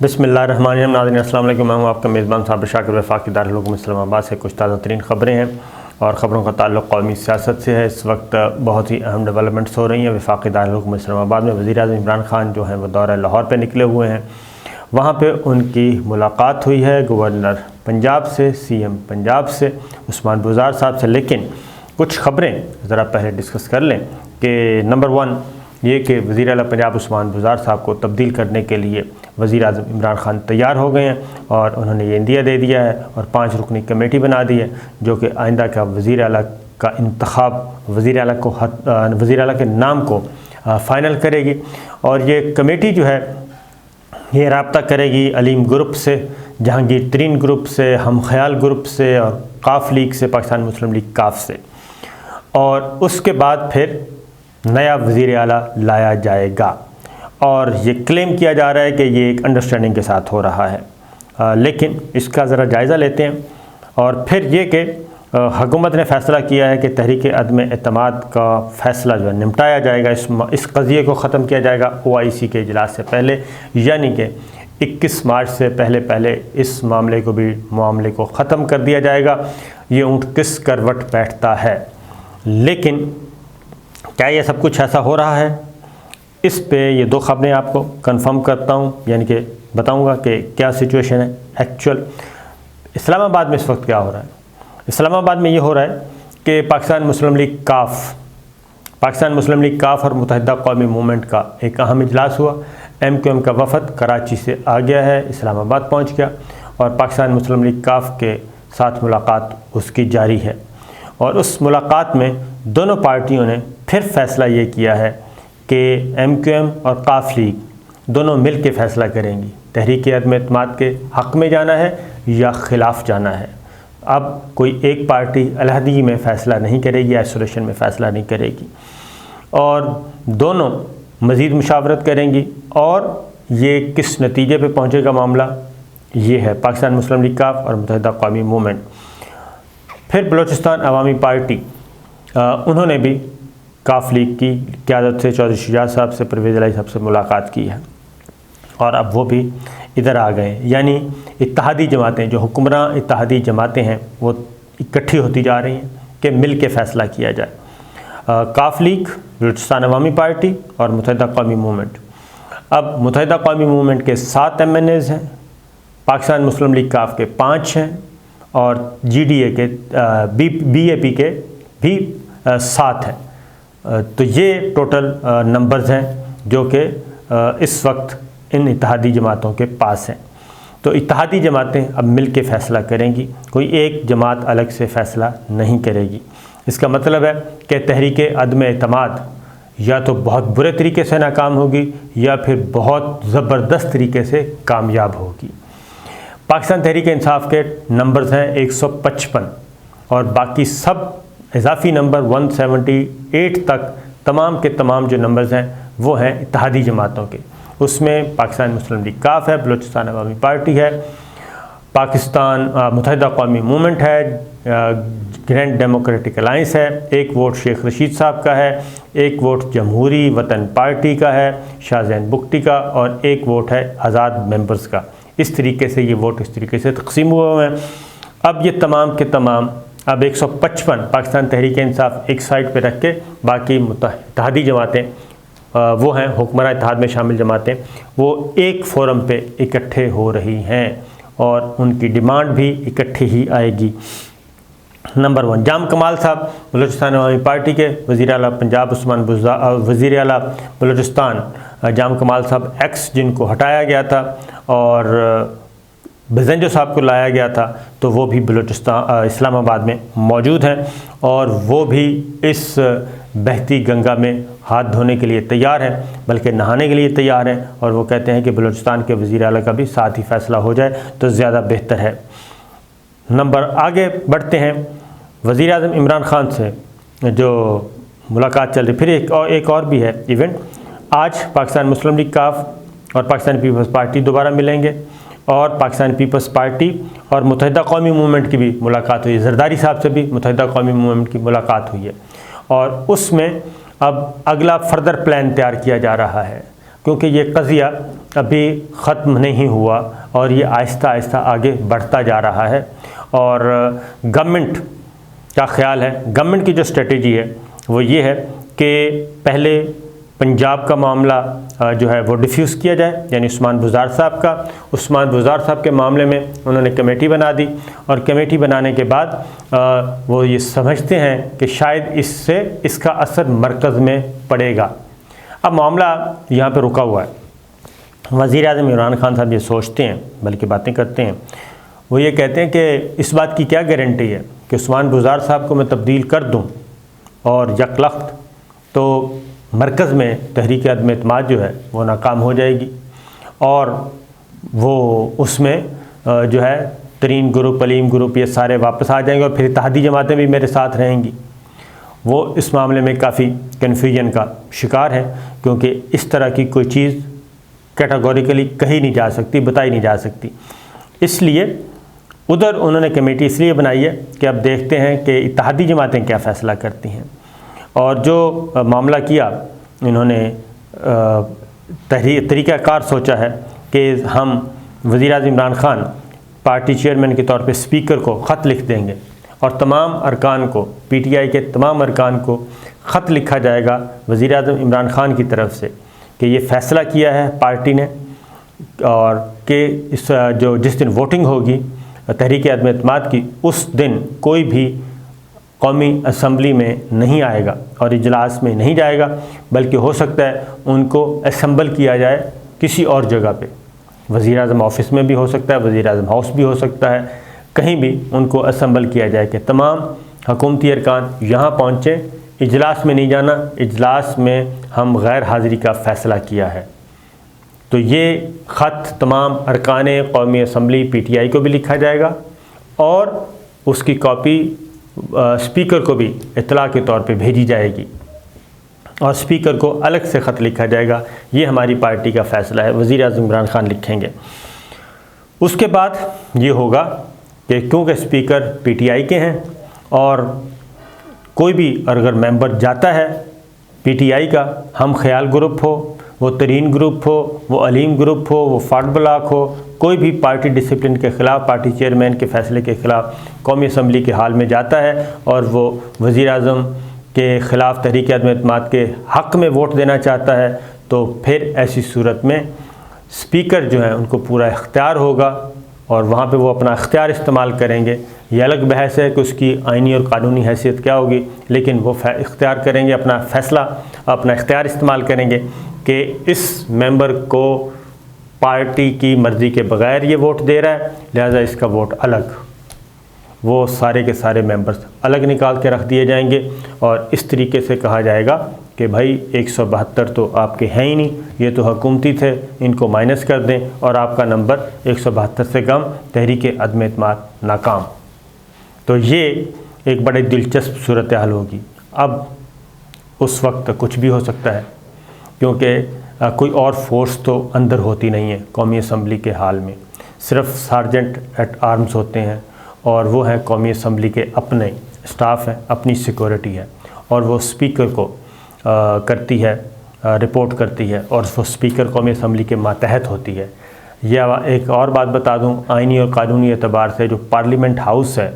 बिस्मिल्लाहिर्रहमानिर्रहीम। नाज़रीन अस्सलाम वालेकुम। मैं हूँ आपका मेज़बान साबिर शाकिर वफाकी दारुल उलूम इस्लामाबाद से। कुछ ताज़ा तरीन ख़बरें हैं और ख़बरों का ताल्लुक़ कौमी सियासत से है। इस वक्त बहुत ही अहम डेवलपमेंट्स हो रही हैं। वफाकी दारुल उलूम इस्लामाबाद में वज़ीर-ए-आज़म इमरान खान जो हैं वो दौरा लाहौर पे निकले हुए हैं। वहाँ पे उनकी मुलाकात हुई है गवर्नर पंजाब से, CM पंजाब से उस्मान बुज़दार साहब से। लेकिन कुछ ख़बरें ज़रा पहले डिस्कस कर लें कि नंबर 1 ये कि वज़ीर आला पंजाब उस्मान बुज़दार साहब को तब्दील करने के लिए वज़ीर-ए-आज़म इमरान खान तैयार हो गए हैं और उन्होंने ये इंदिया दे दिया है और 5 रुकनी कमेटी बना दी है जो कि आइंदा का वज़ीर आला का इंतखाब वज़ीर आला के नाम को फ़ाइनल करेगी। और ये कमेटी जो है ये रब्ता करेगी अलीम ग्रुप से, जहांगीर तरीन ग्रुप से, हम ख्याल ग्रुप से और काफ लीग से, पाकिस्तान मुस्लिम लीग काफ से। और उसके बाद फिर नया वज़ीर आला लाया जाएगा और ये क्लेम किया जा रहा है कि ये एक अंडरस्टैंडिंग के साथ हो रहा है। लेकिन इसका ज़रा जायज़ा लेते हैं। और फिर ये कि हुकूमत ने फ़ैसला किया है कि तहरीक अदम एतमाद का फ़ैसला जो है निपटाया जाएगा, इस क़ज़िये को ख़त्म किया जाएगा OIC के इजलास से पहले, यानी कि 21 मार्च से पहले इस मामले को ख़त्म कर दिया जाएगा। ये ऊँट किस करवट बैठता है। लेकिन क्या ये सब कुछ ऐसा हो रहा है? इस पे ये 2 ख़बरें आपको कंफर्म करता हूँ, यानी कि बताऊँगा कि क्या सिचुएशन है एक्चुअल। इस्लामाबाद में इस वक्त क्या हो रहा है? इस्लामाबाद में ये हो रहा है कि पाकिस्तान मुस्लिम लीग काफ और मुत्तहिदा कौमी मूवमेंट का एक अहम इजलास हुआ। MQM का वफ़द कराची से आ गया है, इस्लामाबाद पहुँच गया और पाकिस्तान मुस्लिम लीग काफ के साथ मुलाकात उसकी जारी है। और उस मुलाकात में दोनों पार्टियों ने फिर फ़ैसला ये किया है कि MQM और काफ लीग दोनों मिल के फ़ैसला करेंगी तहरीक अदम एतमाद के हक़ में जाना है या ख़िलाफ़ जाना है। अब कोई एक पार्टी अलहदगी में फ़ैसला नहीं करेगी, आइसोलेशन में फ़ैसला नहीं करेगी और दोनों मज़ीद मुशावरत करेंगी। और ये किस नतीजे पे पहुँचेगा मामला, ये है पाकिस्तान मुस्लिम लीग काफ और मुत्तहिदा कौमी मूवमेंट। फिर बलूचिस्तान अवामी पार्टी उन्होंने भी काफ लीग की क़यादत से चौधरी शुजात साहब से, परवेज़ इलाही साहब से मुलाकात की है और अब वो भी इधर आ गए। यानी इत्तेहादी जमातें, जो हुक्मरान इत्तेहादी जमातें हैं, वो इकट्ठी होती जा रही हैं कि मिल के फ़ैसला किया जाए। काफ लीग, बलूचिस्तान अवामी पार्टी और मुत्तहिदा कौमी मूवमेंट। अब मुत्तहिदा कौमी मूवमेंट के 7 MNAs हैं, पाकिस्तान मुस्लिम लीग काफ के 5 हैं और GDA के BAP के भी 7 हैं। तो ये टोटल नंबर्स हैं जो कि इस वक्त इन इत्तेहादी जमातों के पास हैं। तो इत्तेहादी जमातें अब मिल के फ़ैसला करेंगी, कोई एक जमात अलग से फ़ैसला नहीं करेगी। इसका मतलब है कि तहरीक अदम एतमाद या तो बहुत बुरे तरीके से नाकाम होगी या फिर बहुत ज़बरदस्त तरीके से कामयाब होगी। पाकिस्तान तहरीक इंसाफ के नंबर्स हैं 155 और बाकी सब इजाफी नंबर 178 तक तमाम के तमाम जो नंबर्स हैं वो हैं इत्तेहादी जमातों के। उसमें पाकिस्तान मुस्लिम लीग काफ है, बलूचिस्तान अवामी पार्टी है, पाकिस्तान मुत्तहिदा कौमी मूवमेंट है, ग्रैंड डेमोक्रेटिक अलाइंस है, एक वोट शेख रशीद साहब का है, एक वोट जमहूरी वतन पार्टी का है, शाहजैन बुख्ती का, और एक वोट है आज़ाद मेंबर्स का। इस तरीके से ये वोट इस तरीके से तकसीम हुए हैं। अब ये तमाम के तमाम अब 155 पाकिस्तान तहरीक इंसाफ एक साइड पे रख के बाकी इत्तेहादी जमातें वो हैं हुक्मरान इत्तेहाद में शामिल जमातें, वो एक फोरम पे इकट्ठे हो रही हैं और उनकी डिमांड भी इकट्ठी ही आएगी। नंबर 1 जाम कमाल साहब बलूचिस्तान अवामी पार्टी के वज़ीर आला पंजाब उस्मान बुज़दार, वज़ीर आला बलूचिस्तान जाम कमाल साहब एक्स, जिनको हटाया गया था और बज़ंजो साहब को लाया गया था, तो वो भी बलूचिस्तान इस्लामाबाद में मौजूद हैं और वो भी इस बहती गंगा में हाथ धोने के लिए तैयार हैं, बल्कि नहाने के लिए तैयार हैं। और वो कहते हैं कि बलूचिस्तान के वज़ीर आला का भी साथ ही फ़ैसला हो जाए तो ज़्यादा बेहतर है। नंबर आगे बढ़ते हैं, वज़ीर-ए-आज़म इमरान खान से जो मुलाकात चल रही, फिर एक और भी है इवेंट। आज पाकिस्तान मुस्लिम लीग काफ और पाकिस्तान पीपल्स पार्टी दोबारा मिलेंगे और पाकिस्तान पीपल्स पार्टी और मुत्तहिदा कौमी मूवमेंट की भी मुलाकात हुई है। जरदारी साहब से भी मुत्तहिदा कौमी मूवमेंट की मुलाकात हुई है और उसमें अब अगला फर्दर प्लान तैयार किया जा रहा है। क्योंकि ये कज़िया अभी ख़त्म नहीं हुआ और ये आहिस्ता आहिस्ता आगे बढ़ता जा रहा है। और गवर्नमेंट का ख्याल है, गवर्नमेंट की जो स्ट्रेटजी है वो ये है कि पहले पंजाब का मामला जो है वो डिफ्यूज़ किया जाए, यानी उस्मान बुज़दार साहब का। उस्मान बुज़दार साहब के मामले में उन्होंने कमेटी बना दी और कमेटी बनाने के बाद वो ये समझते हैं कि शायद इससे इसका असर मरकज़ में पड़ेगा। अब मामला यहाँ पे रुका हुआ है। वज़ीर-ए-आज़म इमरान खान साहब ये सोचते हैं, बल्कि बातें करते हैं, वो ये कहते हैं कि इस बात की क्या गारंटी है कि उस्मान बुज़दार साहब को मैं तब्दील कर दूँ और यकलख्त तो मरकज़ में तहरीक अदम एतमाद जो है वो नाकाम हो जाएगी और वो उसमें जो है तरीन ग्रुप, अलीम ग्रुप, ये सारे वापस आ जाएंगे और फिर इत्तेहादी जमातें भी मेरे साथ रहेंगी। वो इस मामले में काफ़ी कन्फ्यूजन का शिकार है, क्योंकि इस तरह की कोई चीज़ कैटेगोरिकली कही नहीं जा सकती, बताई नहीं जा सकती। इसलिए उधर उन्होंने कमेटी इसलिए बनाई है कि अब देखते हैं कि इत्तेहादी जमातें क्या फ़ैसला करती हैं। और जो मामला किया इन्होंने तरीक़ाकार सोचा है कि हम वज़ीर-ए-आज़म इमरान खान पार्टी चेयरमैन के तौर पे स्पीकर को ख़त लिख देंगे और तमाम अरकान को, पीटीआई के तमाम अरकान को ख़त लिखा जाएगा वज़ीर-ए-आज़म इमरान खान की तरफ से कि ये फ़ैसला किया है पार्टी ने और कि इस जिस दिन वोटिंग होगी तहरीक अदम एतमाद की, उस दिन कोई भी कौमी असम्बली में नहीं आएगा और इजलास में नहीं जाएगा, बल्कि हो सकता है उनको असम्बल किया जाए किसी और जगह पे। वज़ीर-ए-आज़म ऑफ़िस में भी हो सकता है, वज़ीर-ए-आज़म हाउस भी हो सकता है, कहीं भी उनको असम्बल किया जाए कि तमाम हुकूमती अरकान यहाँ पहुँचे, इजलास में नहीं जाना, इजलास में हम गैर हाज़िरी का फ़ैसला किया है। तो ये ख़त तमाम अरकान कौमी असम्बली पीटीआई को भी लिखा जाएगा और उसकी कॉपी स्पीकर को भी इत्तला के तौर पे भेजी जाएगी और स्पीकर को अलग से ख़त लिखा जाएगा, ये हमारी पार्टी का फ़ैसला है, वज़ीर-ए-आज़म इमरान खान लिखेंगे। उसके बाद ये होगा कि क्योंकि स्पीकर पीटीआई के हैं और कोई भी अगर मेंबर जाता है पीटीआई का, हम ख्याल ग्रुप हो, वो तरीन ग्रुप हो, वो अलीम ग्रुप हो, वो फाट ब्लॉक हो, कोई भी पार्टी डिसिप्लिन के ख़िलाफ़, पार्टी चेयरमैन के फ़ैसले के ख़िलाफ़ कौमी असम्बली के हाल में जाता है और वो वज़ीर-ए-आज़म के ख़िलाफ़ तहरीक अदम एतमाद के हक़ में वोट देना चाहता है, तो फिर ऐसी सूरत में स्पीकर जो है उनको पूरा इख्तियार होगा और वहाँ पे वो अपना इख्तियार इस्तेमाल करेंगे। ये अलग बहस है कि उसकी आइनी और कानूनी हैसियत क्या होगी, लेकिन वो इख्तियार करेंगे, अपना फ़ैसला, अपना इख्तियार इस्तेमाल करेंगे कि इस मेंबर को पार्टी की मर्ज़ी के बग़ैर ये वोट दे रहा है, लिहाजा इसका वोट अलग। वो सारे के सारे मेंबर्स अलग निकाल के रख दिए जाएंगे और इस तरीके से कहा जाएगा कि भाई 172 तो आपके हैं ही नहीं, ये तो हुकूमती थे, इनको माइनस कर दें और आपका नंबर 172 से कम, तहरीक अदम एतमाद नाकाम। तो ये एक बड़े दिलचस्प सूरत हाल होगी। अब उस वक्त कुछ भी हो सकता है, क्योंकि कोई और फोर्स तो अंदर होती नहीं है कौमी असम्बली के हाल में, सिर्फ सार्जेंट एट आर्म्स होते हैं और वो हैं कौमी असम्बली के अपने स्टाफ हैं, अपनी सिक्योरिटी है और वो स्पीकर को करती है, रिपोर्ट करती है और वो स्पीकर कौमी असम्बली के मातहत होती है। यह एक और बात बता दूं, आइनी और कानूनी एतबार से जो पार्लियामेंट हाउस है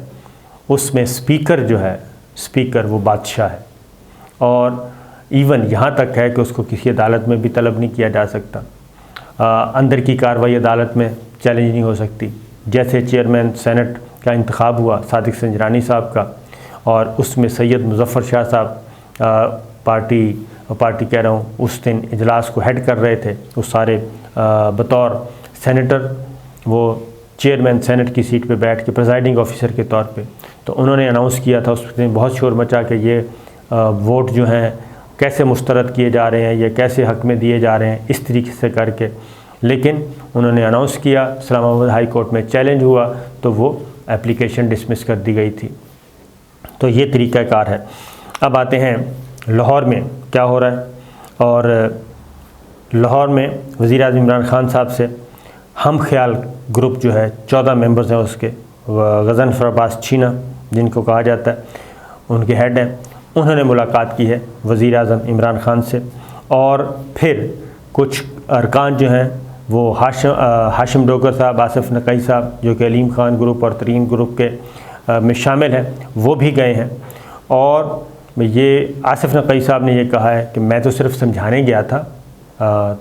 उसमें स्पीकर जो है, स्पीकर वो बादशाह है और इवन यहाँ तक है कि उसको किसी अदालत में भी तलब नहीं किया जा सकता। अंदर की कार्रवाई अदालत में चैलेंज नहीं हो सकती। जैसे चेयरमैन सेनेट का इंतखाब हुआ सादिक संजरानी साहब का और उसमें सैयद मुज़फ़्फ़र शाह साहब पार्टी कह रहा हूँ उस दिन इजलास को हेड कर रहे थे, उस सारे बतौर सेनेटर वो चेयरमैन सेनेट की सीट पे बैठ के प्रेजाइडिंग ऑफिसर के तौर पे, तो उन्होंने अनाउंस किया था, उस दिन बहुत शोर मचा कि ये वोट जो हैं कैसे मुस्तरद किए जा रहे हैं, ये कैसे हक़ में दिए जा रहे हैं, इस तरीके से करके। लेकिन उन्होंने अनाउंस किया, इस्लामाबाद हाई कोर्ट में चैलेंज हुआ तो वो एप्लीकेशन डिसमिस कर दी गई थी। तो ये तरीक़ाकार है। अब आते हैं लाहौर में क्या हो रहा है। और लाहौर में वज़ीर-ए-आज़म इमरान खान साहब से हम ख्याल ग्रुप जो है 14 मेंबर्स हैं उसके, गज़नफ़र अब्बास छीना जिनको कहा जाता है, उनके हेड हैं, उन्होंने मुलाकात की है वज़ीर-ए-आज़म इमरान खान से और फिर कुछ अरकान जो हैं वो हाशिम डोगर साहब, आसिफ नकवी साहब जो कि अलीम खान ग्रुप और तरीन ग्रुप के में शामिल हैं, वो भी गए हैं। और ये आसिफ नकवी साहब ने ये कहा है कि मैं तो सिर्फ समझाने गया था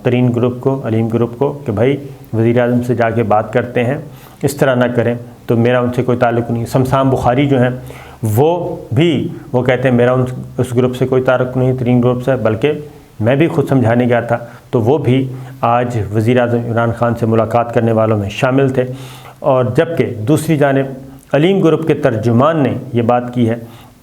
तरीन ग्रुप को, अलीम ग्रुप को, कि भाई वज़ीर-ए-आज़म से जाके बात करते हैं, इस तरह ना करें, तो मेरा उनसे कोई ताल्लुक़ नहीं। शमशान बुखारी जो हैं वो कहते हैं मेरा उस ग्रुप से कोई ताल्लुक़ नहीं, तरीन ग्रुप से, बल्कि मैं भी खुद समझाने गया था। तो वो भी आज वज़ीर-ए-आज़म इमरान खान से मुलाकात करने वालों में शामिल थे। और जबकि दूसरी जानिब अलीम ग्रुप के तर्जुमान ने ये बात की है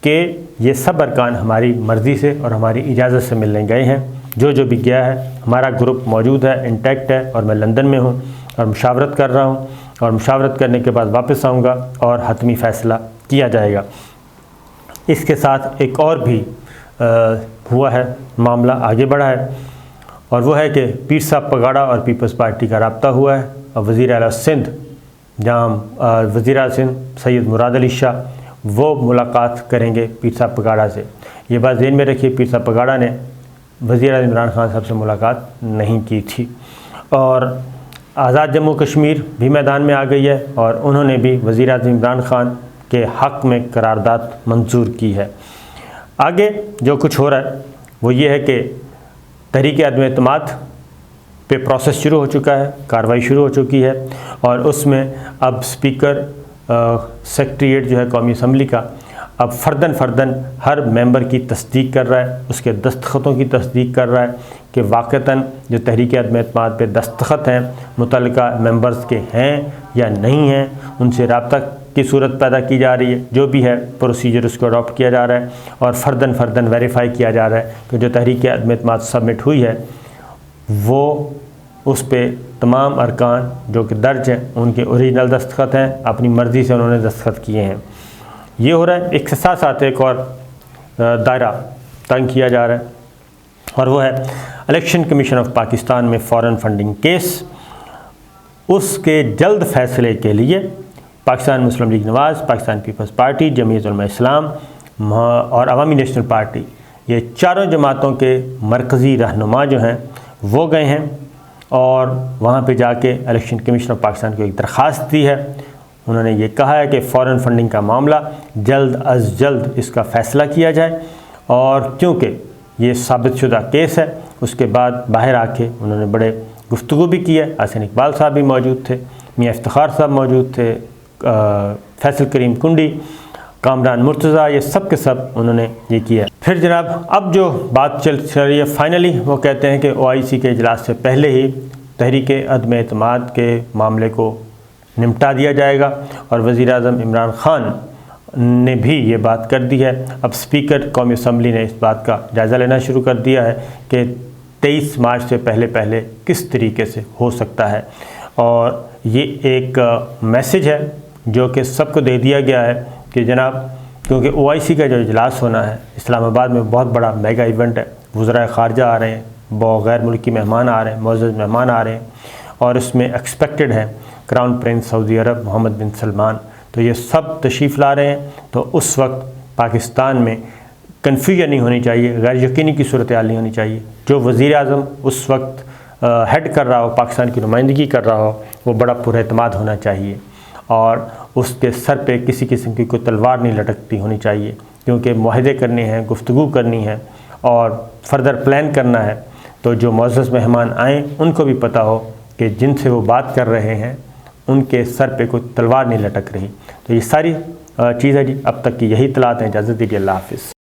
कि ये सब अरकान हमारी मर्ज़ी से और हमारी इजाज़त से मिलने गए हैं। जो भी गया है, हमारा ग्रुप मौजूद है, इंटैक्ट है, और मैं लंदन में हूँ और मुशावरत कर रहा हूँ, और मुशावरत करने के बाद वापस आऊँगा और हतमी फ़ैसला किया जाएगा। इसके साथ एक और भी हुआ है, मामला आगे बढ़ा है, और वो है कि पीर साहब पगाड़ा और पीपल्स पार्टी का रब्ता हुआ है। और वज़ीर आला सिंध, जहाँ वज़ीर आला सिंध सैयद मुराद अली शाह, वो मुलाकात करेंगे पीर साहब पगाड़ा से। ये बात ज़हन में रखिए, पीर साहब पगाड़ा ने वज़ीर-ए-आज़म इमरान खान साहब से मुलाकात नहीं की थी। और आज़ाद जम्मू कश्मीर भी मैदान में आ गई है, और उन्होंने भी वज़ीर-ए-आज़म इमरान खान के हक़ में करारदाद मंजूर की है। आगे जो कुछ हो रहा है वो ये है कि तहरीक अदम एतमाद पे प्रोसेस शुरू हो चुका है, कार्रवाई शुरू हो चुकी है, और उसमें अब स्पीकर सेक्रेटेरिएट जो है कौमी असम्बली का अब फ़र्दन हर मेंबर की तस्दीक कर रहा है, उसके दस्तखतों की तस्दीक कर रहा है कि वाक़तन जो तहरीक अदम एतमाद पे दस्तखत हैं मुतल्लिका मेंबर्स के हैं या नहीं हैं, उनसे रब्ता की सूरत पैदा की जा रही है। जो भी है प्रोसीजर उसको अडॉप्ट किया जा रहा है, और फ़र्दन वेरीफ़ाई किया जा रहा है कि जो तहरीक अदम एतमाद सबमिट हुई है वो उस पर तमाम अरकान जो कि दर्ज हैं उनके ओरिजिनल दस्तखत हैं, अपनी मर्ज़ी से उन्होंने दस्तखत किए हैं। ये हो रहा है। एक साथ साथ एक और दायरा तंग किया जा रहा है, और वो है इलेक्शन कमीशन ऑफ पाकिस्तान में फ़ॉरेन फंडिंग केस। उसके जल्द फ़ैसले के लिए पाकिस्तान मुस्लिम लीग नवाज़, पाकिस्तान पीपल्स पार्टी, जमीयत उलमा इस्लाम और अवामी नेशनल पार्टी, ये चारों जमातों के मरकज़ी रहनुमा जो हैं वो गए हैं, और वहाँ पे जाके इलेक्शन कमीशन ऑफ पाकिस्तान को एक दरख्वास्त दी है। उन्होंने ये कहा है कि फ़ॉरेन फंडिंग का मामला जल्द अज़ जल्द इसका फ़ैसला किया जाए, और क्योंकि ये साबितशुदा केस है, उसके बाद बाहर आके उन्होंने बड़े गुफ्तगू भी की है। हसन इकबाल साहब भी मौजूद थे, मियाँ इफ्तिखार साहब मौजूद थे, फैसल करीम कुंडी, कामरान मुर्तज़ा, ये सब के सब उन्होंने ये किया। फिर जनाब अब जो बात चल रही है फाइनली वो कहते हैं कि OIC के इजलास से पहले ही तहरीक अदम एतमाद के मामले को निपटा दिया जाएगा, और वज़ीर-ए-आज़म इमरान खान ने भी ये बात कर दी है। अब स्पीकर कौमी असम्बली ने इस बात का जायज़ा लेना शुरू कर दिया है कि 23 मार्च से पहले किस तरीके से हो सकता है, और ये एक मैसेज है जो कि सबको दे दिया गया है कि जनाब, क्योंकि OIC का जो इजलास होना है इस्लामाबाद में बहुत बड़ा मेगा इवेंट है, वज़राए ख़ारजा आ रहे हैं, गैर मुल्की मेहमान आ रहे हैं, मुअज़्ज़ज़ मेहमान आ रहे हैं, और इसमें एक्सपेक्टेड है क्राउन प्रिंस सऊदी अरब मोहम्मद बिन सलमान, तो ये सब तशरीफ़ ला रहे हैं। तो उस वक्त पाकिस्तान में कन्फ्यूजन नहीं होनी चाहिए, गैर यकीनी की सूरत हाल नहीं होनी चाहिए। जो वज़ीर-ए-आज़म उस वक्त हेड कर रहा हो, पाकिस्तान की नुमाइंदगी कर रहा हो, वो बड़ा पुरएतमाद होना चाहिए, और उसके सर पे किसी किस्म की कोई तलवार नहीं लटकती होनी चाहिए, क्योंकि मुआहदे करने हैं, गुफ्तगू करनी है और फर्दर प्लान करना है। तो जो मुअज़्ज़ज़ मेहमान आएँ उनको भी पता हो कि जिनसे वो बात कर रहे हैं उनके सर पे कोई तलवार नहीं लटक रही। तो ये सारी चीज़ है जी। अब तक की यही इत्तलात हैं। इजाज़त दीजिए, अल्लाह हाफ़िज़।